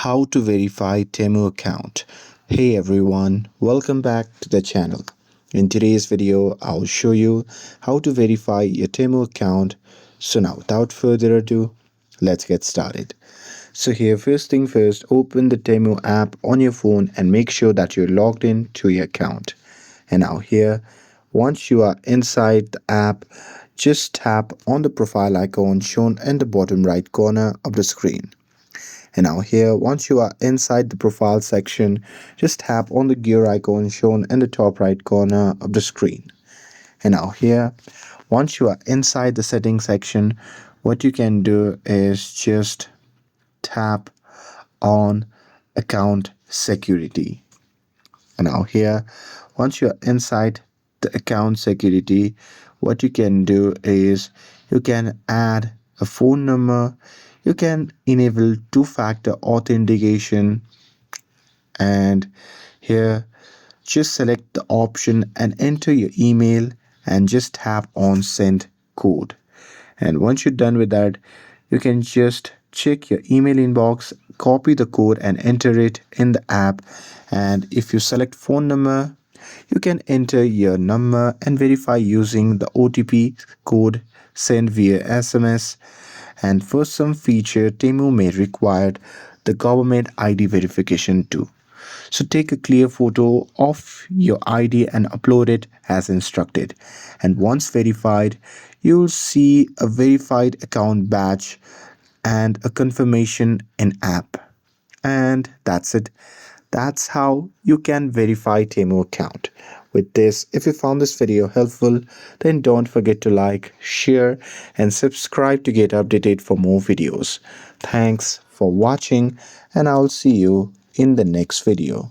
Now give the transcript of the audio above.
How to verify Temu account. Hey everyone, welcome back to the channel. In today's video, I'll show you how to verify your Temu account. So now without further ado, let's get started. So here, first thing first, open the Temu app on your phone and make sure that you're logged in to your account. And now here, once you are inside the app, just tap on the profile icon shown in the bottom right corner of the screen. And now here, once you are inside the profile section, just tap on the gear icon shown in the top right corner of the screen. And now here, once you are inside the settings section, what you can do is just tap on account security. And now here, once you're inside the account security, what you can do is you can add a phone number, you can enable two-factor authentication, and here just select the option and enter your email and just tap on send code. And once you're done with that, you can just check your email inbox, copy the code and enter it in the app. And if you select phone number, you can enter your number and verify using the OTP code sent via SMS. And for some feature, Temu may require the government ID verification too. So take a clear photo of your ID and upload it as instructed. And once verified, you'll see a verified account badge and a confirmation in app. And that's it. That's how you can verify Temu account. With this, if you found this video helpful, then don't forget to like, share, and subscribe to get updated for more videos. Thanks for watching, and I'll see you in the next video.